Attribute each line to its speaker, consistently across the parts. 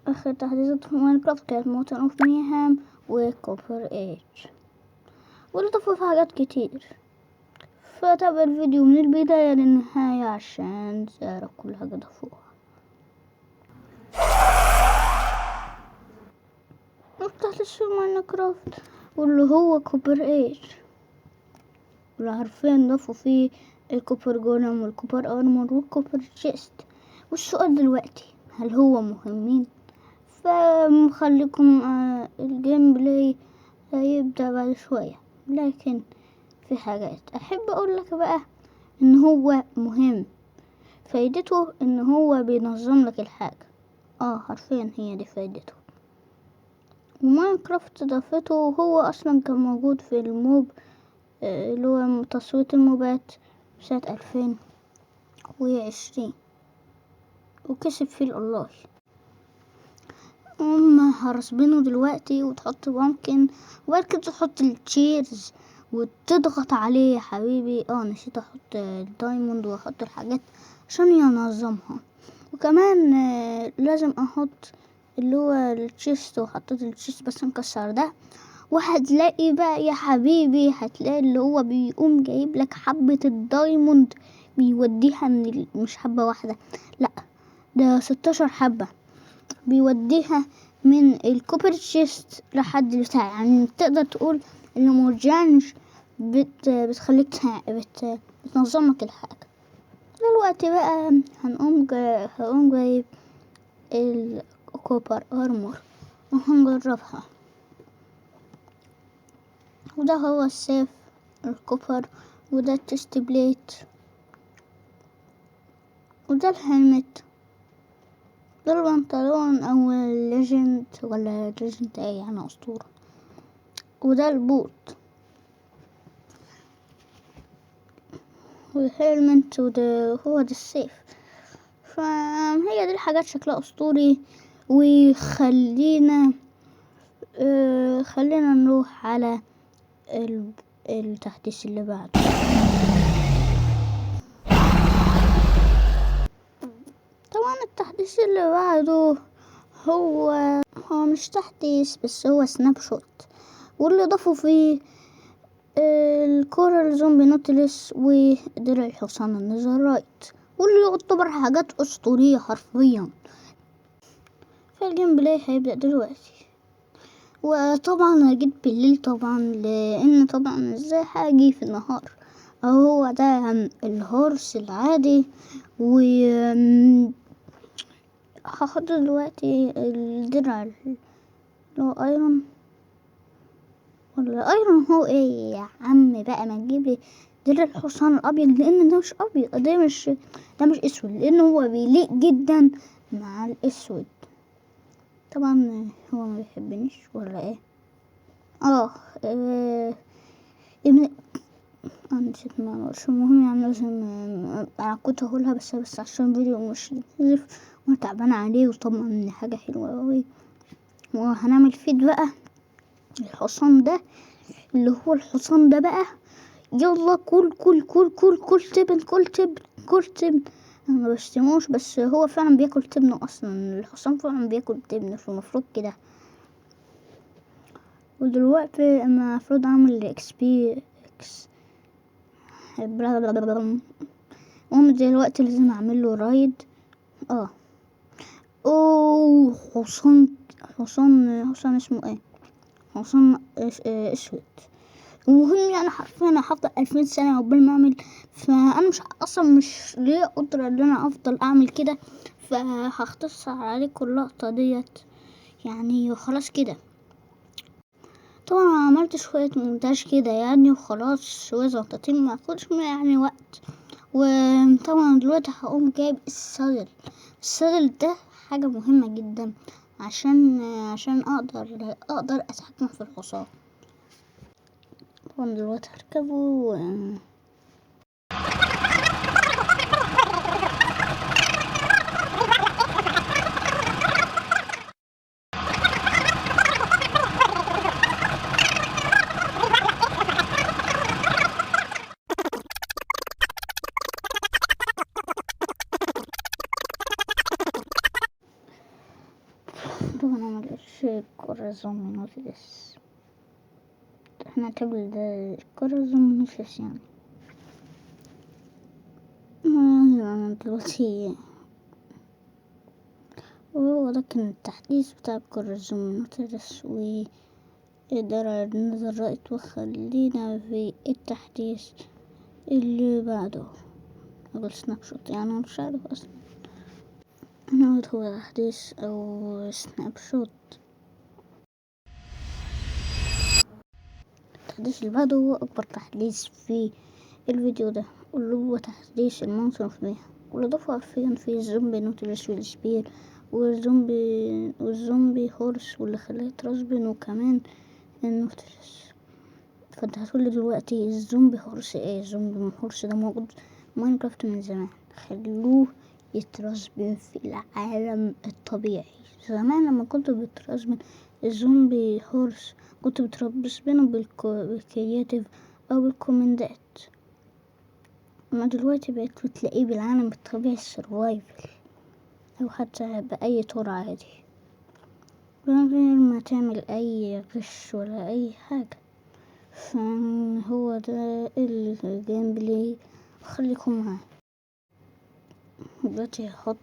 Speaker 1: آخر تحديثات في ماينكرافت كانت موتن اوف ميهام وكوبر ايج، واللي ضافوا في حاجات كتير. فتابع الفيديو من البداية للنهاية عشان تعرف كل حاجة ضافوها. تحديث في ماينكرافت واللي هو كوبر ايج، واللي عارفين ضافوا فيه الكوبر جولم والكوبر ارمور والكوبر تشيست. والسؤال دلوقتي، هل هو مهمين؟ فمخليكم الجيم بلاي هيبدأ بعد شوية، لكن في حاجات احب اقول لك بقى ان هو مهم. فايدته ان هو بينظم لك الحاجة، حرفيا هي دي فايدته. وماينكرافت ضافته، هو اصلا كان موجود في الموب اللي هو تصويت الموبات سنة 2020 وكسب فيه الله. هرسبينه دلوقتي وتحط بامكن وبعد كده تحط التشيرز وتضغط عليه يا حبيبي. نسيت احط الدايموند واحط الحاجات عشان ينظمها. وكمان لازم احط اللي هو التشيست، وحطيت التشيست بس مكسر ده. وهتلاقي بقى يا حبيبي، هتلاقي اللي هو بيقوم جايب لك حبة الدايموند بيوديها مش حبة واحدة، لا ده 16 حبة بيوديها من الكوبر تشيست لحد بتاع. يعني تقدر تقول ان مورجانج بتخليك بتنظمك الحاجة. دلوقتي بقى هقوم جايب الكوبر ارمور وهنجربها. وده هو السيف الكوبر، وده التشست بليت، وده الهلمت، ده البنطلون او الليجند ولا الليجند يعني اسطورة، وده البوت والهيلمنت، وده هو ده السيف. فهي دي الحاجات شكلها اسطوري. وخلينا خلينا نروح على التحديث اللي بعده. طبعا التحديث اللي بعده هو مش تحديث بس هو سناب شوت، واللي ضافوا فيه الكورال زومبي نوتلس ودرع الحصان النزرايت، واللي يعتبر حاجات اسطورية حرفيا. فالجيم بلاي هيبدأ دلوقتي. وطبعا هجيت بالليل طبعا، لان طبعا ازاي هاجي في النهار. هو ده الهورس العادي. و هاخد دلوقتي الدرع اللي هو ايرون، ولا ايرون هو ايه يا عم بقى، ما تجيبلي درع الحصان الابيض، لان ده مش ابيض، ده مش اسود، لانه هو بيليق جدا مع الاسود. طبعا هو ما بيحبنيش ولا ايه. ابن نسيت ما اقولش. المهم يعني لازم انا كنت هقولها بس عشان فيديو مش ينزف وانا تعبانه عليه. وطبعا حاجه حلوه قوي. وهنعمل فيد بقى الحصان ده، اللي هو الحصان ده بقى. يلا كل تبن. انا ما بشتموش بس هو فعلا بياكل تبن. اصلا الحصان فعلا بياكل تبن، فالمفروض كده. ودلوقتي انا المفروض اعمل اكس المهم دلوقتي لازم اعمل له رايد. حصان اسمه ايه، حصان اسود. المهم يعني حرفيا انا هفضل 2000 سنة قبل ما اعمل. فانا مش ليا قدرة ان انا افضل اعمل كده. فهختصر عليكم اللقطة ديت يعني، وخلاص كده. طبعا عملت شوية مونتاج كده يعني، وخلاص شوية زنطتين ما اخدش يعني وقت. وطبعا دلوقتي هقوم جايب السادل ده حاجة مهمة جدا عشان اقدر اتحكم في الحصان. طبعا دلوقتي هركبه طبعا انا ملقتش الكرة زومبي نوتلس، احنا نعتبر ده الكرة زومبي نوتلس يعني. انا دلوقتي وهو ده كان التحديث بتاع الكرة زومبي نوتلس، وقدر نظر رأيت وخلينا في التحديث اللي بعده أقول سناب شوت، يعني أنا مش عارف أصلا أنا هو تحديث أو سناب شوت. التحديث اللي بعده هو أكبر تحديث في الفيديو ده، واللي هو تحديث المنصة فيه، واللي ضافوا حرفيا في الزومبي نوتلس والسبير والزومبي هورس، واللي خلاه يترسبن، وكمان النوتلس. فانت هتقولي دلوقتي الزومبي هورس ايه؟ الزومبي هورس ده موجود في ماينكرافت من زمان، خلوه يترسبن في العالم الطبيعي. زمان لما كنت بترسبن الزومبي هورس كنت بترسبنه بالكرياتيف او بالكومندات، اما دلوقتي بقيت بتلاقيه بالعالم الطبيعي السرفايفل، او حتى باي طور عادي من غير ما تعمل اي غش ولا اي حاجة. فهو ده الجيم بلاي، خليكم معاه. دلوقتي هحط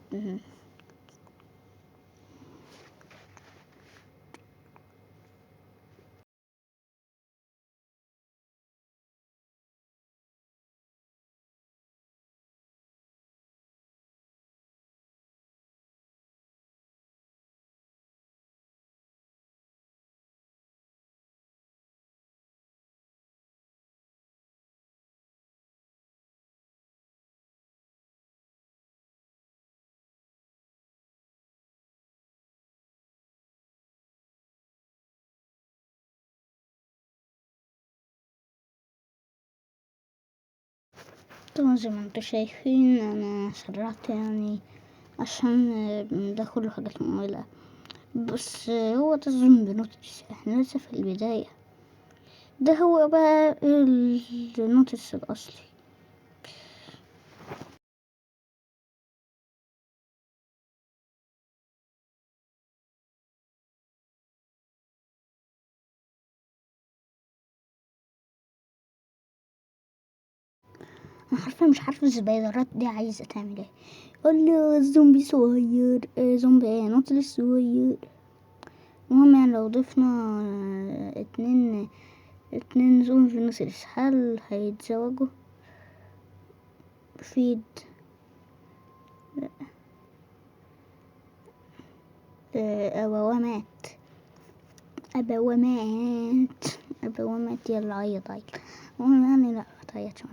Speaker 1: طبعا زي ما انتوا شايفين انا سرعت يعني عشان ده كله حاجات مملة، بس هو ده الزومبي نوتس، احنا لسه في البداية. ده هو بقى النوتس الاصلي. انا حرفيا مش عارفه السبايدرات دي عايزه تعمل ايه. الله الزومبي صغير، زومبي ايه نوتلس صغير. المهم يعني لو ضفنا اتنين زومبي نوتلس هل هيتزوجوا؟ فيد أبوامات أبوامات أبوامات، يلا عيط عيط. المهم يعني لا متعيطش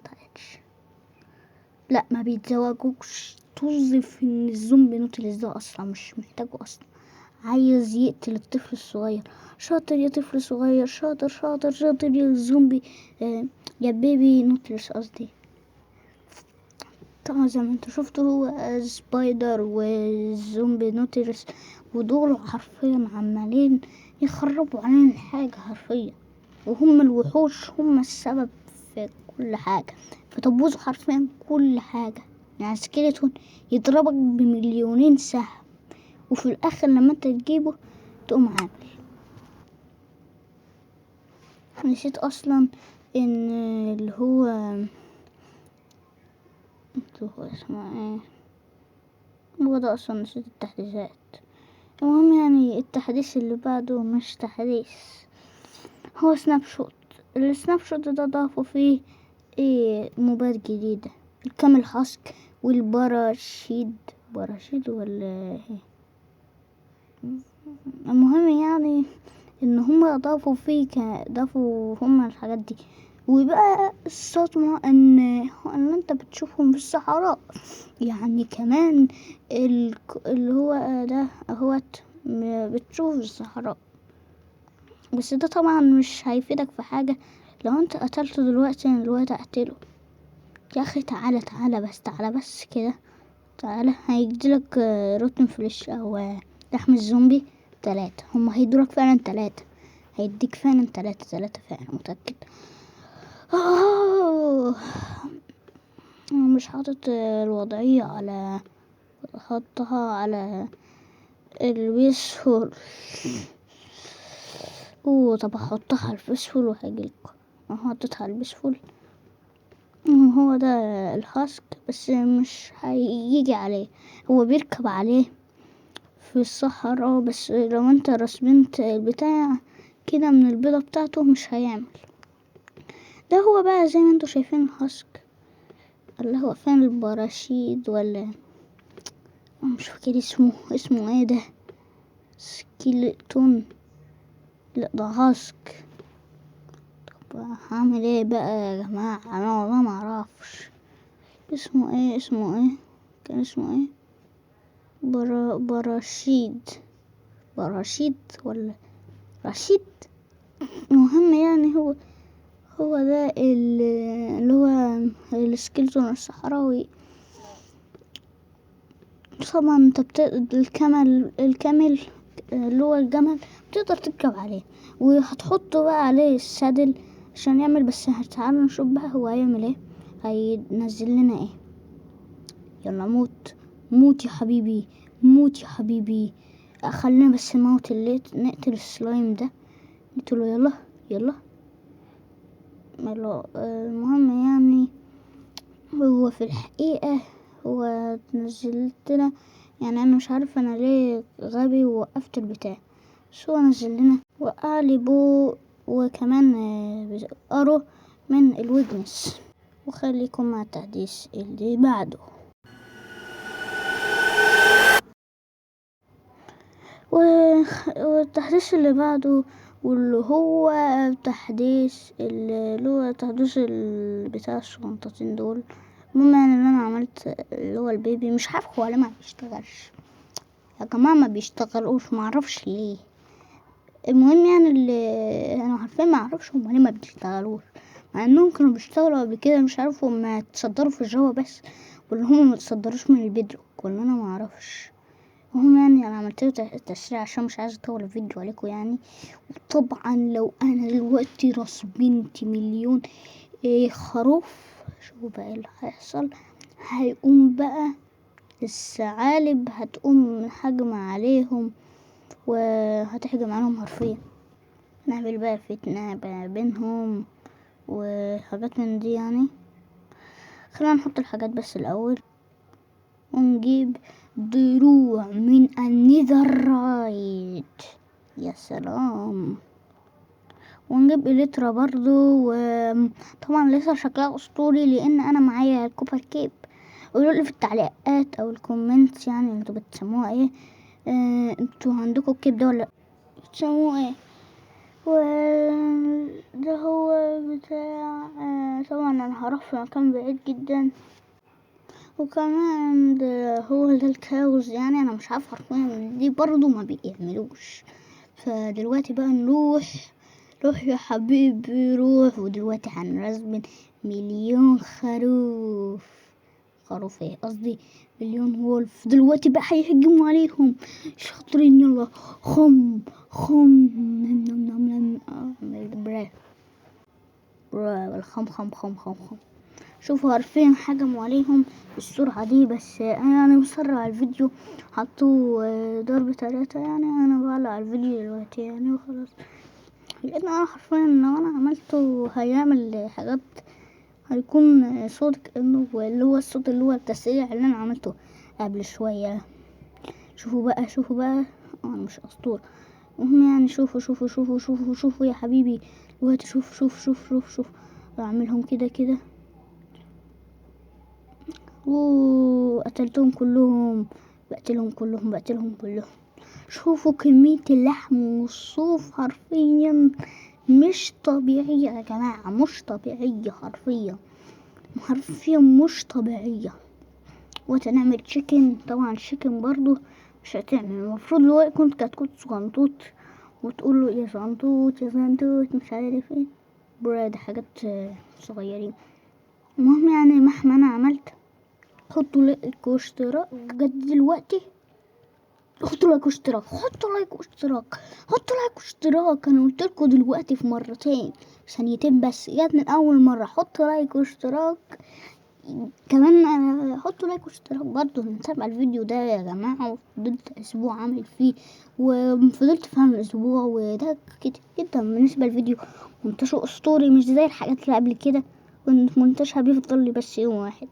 Speaker 1: لا ما بيتزوجوش. توظف ان الزومبي نوتلس ده اصلا مش محتاجه اصلا، عايز يقتل الطفل الصغير. شاطر يا طفل صغير، شاطر شاطر شاطر يا زومبي، يا بيبي نوتلس قصدي. طبعا زي ما انتوا شفتوا هو سبايدر والزومبي نوتلس، ودول حرفيا عمالين يخربوا علينا الحاجة حرفيا، وهم الوحوش هم السبب في كل حاجة، فتبوظوا حرفيا كل حاجة. يعني سكيلتون يضربك بمليونين سهم، وفي الاخر لما انت تجيبه تقوم عامل. نسيت اصلا ان اللي هو اسمه ايه، هو ده اصلا نسيت التحديثات. المهم يعني التحديث اللي بعده مش تحديث، هو سناب شوت. السناب شوت ده ضافوا فيه موبات جديدة، الكامل هاسك والباراشيد ولا ايه. المهم يعني ان هم ضافوا هم الحاجات دي. وبقى الصدمة ان انت بتشوفهم في الصحراء، يعني كمان اللي هو ده اهوت بتشوف الصحراء. بس ده طبعا مش هيفيدك في حاجة لو انت قتلته دلوقتي. انا دلوقتي اقتله يا اخي، تعالى بس كده، تعالى هيجيلك روتن فليش او لحم الزومبي 3. هما هيدولك فعلا 3، هيديك فعلا 3 فعلا متأكد. مش حاطط الوضعية على، حطها على البيسفول. طب احطها على البيسفول وهجيلكوا. حطيتها على البيسفول. هو ده الهاسك، بس مش هيجي عليه، هو بيركب عليه في الصحراء، بس لو انت رسمنت البتاع كده من البيضة بتاعته مش هيعمل. ده هو بقى زي ما انتوا شايفين الهاسك. اللي هو فين البراشيد ولا مش فاكر اسمه ايه ده، سكيلتون. لا ده هاسك. طب هعمل ايه بقى يا جماعة؟ انا والله معرفش اسمه ايه كان اسمه ايه. براشيد ولا رشيد. مهم يعني هو ده اللي هو السكيلتون الصحراوي. طبعا انت الكمل اللي هو الجمل بتقدر تركب عليه، وهتحطه بقى عليه السادل عشان يعمل. بس تعالوا نشوف بقى هو هيعمل ايه، هينزل لنا ايه. يلا موت يا حبيبي، موت يا حبيبي. خلينا بس نموت نقتل السلايم ده، نقتله. يلا. المهم يعني هو في الحقيقة هو نزلتنا، يعني انا مش عارفه انا ليه غبي ووقفت البتاع، بس هو نزل لنا وقالبوا وكمان قروا من الويدنس. وخليكم مع التحديث اللي بعده. والتحديث اللي بعده واللي هو تحديث اللي هو تحديث بتاع الشنطتين دول. المهم يعني اللي انا عملت اللي هو البيبي، مش عارف هو ليه ما بيشتغلش يا جماعة، ما بيشتغلوش، معرفش ليه. المهم يعني اللي انا عارفين ما اعرفش هم ليه ما بيشتغلوش، مع انهم كانوا بيشتغلوا قبل كده. مش عارف هم اتصدروا في الجو بس، ولا هم ما اتصدروش من البيدروك، ولا انا ما اعرفش. المهم يعني انا عملت له تسريع عشان مش عايزه اطول الفيديو عليكم يعني. وطبعا لو انا دلوقتي رسبنت مليون خروف، شوفوا بقى اللي هيحصل. هيقوم بقى الثعالب هتقوم هجمة عليهم، وهتهجم عليهم حرفيا. نعمل بقى فتنة بينهم وحاجات من دي يعني. خلينا نحط الحاجات بس الأول، ونجيب دروع من النيذرايت. يا سلام. ونجيب إليترا برضو، وطبعا لسه شكلها أسطوري لأن أنا معايا الكوبر كيب. قولوا لي في التعليقات أو الكومنت يعني انتوا بتسموها ايه. انتوا عندكم الكيب ده ولا بتسموه ايه. وده هو بتاع طبعا انا هروح في مكان بعيد جدا. وكمان ده هو ده الكاوز، يعني انا مش عارفه حرفيا دي برضو ما بيعملوش. فدلوقتي بقى روح يا حبيبي روح. ودلوقتي هنرسم مليون خروف ايه قصدي مليون وولف. دلوقتي بقى هيهجموا عليهم شاطرين. يلا خم الخم. شوفوا عارفين هجموا عليهم بالسرعة دي، بس انا مسرع الفيديو. حطوا ضرب 3 يعني. انا بعلق الفيديو دلوقتي يعني وخلاص، لان انا حرفيا لو انا عملته هيعمل حاجات، هيكون صوت كأنه اللي هو الصوت اللي هو التسريع اللي انا عملته قبل شوية. شوفوا بقى انا مش اسطورة. المهم يعني شوفوا يا حبيبي دلوقتي. شوف اعملهم كده وقتلتهم كلهم. بقتلهم كلهم. شوفوا كمية اللحم والصوف حرفيا مش طبيعية يا جماعة، مش طبيعية حرفيا مش طبيعية. وتنعمل تشيكن، طبعا تشيكن برضو مش هتعمل. المفروض لو كنت صغنطوط وتقول له يا صغنطوط مش عارف ايه براد حاجات صغيرين. المهم يعني مهما انا عملت حطوا لايك واشتراك بجد دلوقتي. حطوا لايك واشتراك. انا قلت لكم دلوقتي في مرتين ثانيتين بس، جت من اول مره. حطوا لايك واشتراك كمان حطوا لايك واشتراك برضه نتابع الفيديو ده يا جماعة. وفضلت اسبوع عامل فيه وفضلت فاهم الاسبوع، وده كتير جدا بالنسبة للفيديو. منتشر اسطوري مش زي الحاجات اللي قبل كده كنت منتشر بيفضل لي بس يوم واحد.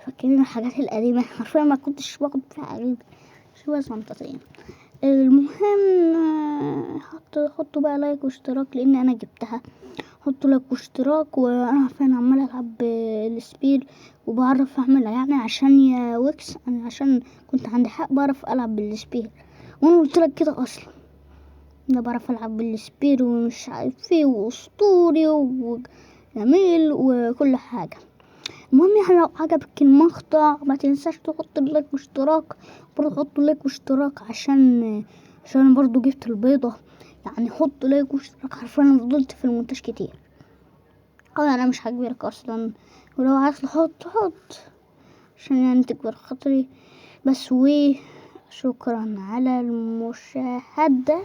Speaker 1: فاكرين الحاجات القديمة حرفيا ما كنتش باخد فيها حاجات شوية منطقية. المهم حطوا بقى لايك واشتراك لان انا جبتها. حطوا لايك واشتراك، وانا عارفه انا عماله العب السبير وبعرف اعملها يعني عشان يا ويكس، انا عشان كنت عندي حق بعرف العب بالسبير. وانا قلت لك كده اصلا انا بعرف العب بالسبير ومش عارف ايه واسطوري وجميل وكل حاجه. المهم يعني لو عجبك المقطع ما تنساش تحط لايك واشتراك. برضه حط لايك واشتراك عشان أنا برضه جبت البيضة. يعني حط لايك واشتراك، حرفيا انا فضلت في المونتاج كتير. انا مش هجبرك اصلا، ولو عايز حط عشان يعني تكبر خاطري بس. شكرا على المشاهدة،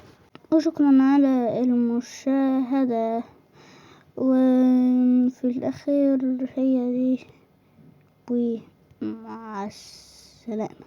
Speaker 1: وشكرا على المشاهدة. وفي الأخير هي دي، ومع السلامة.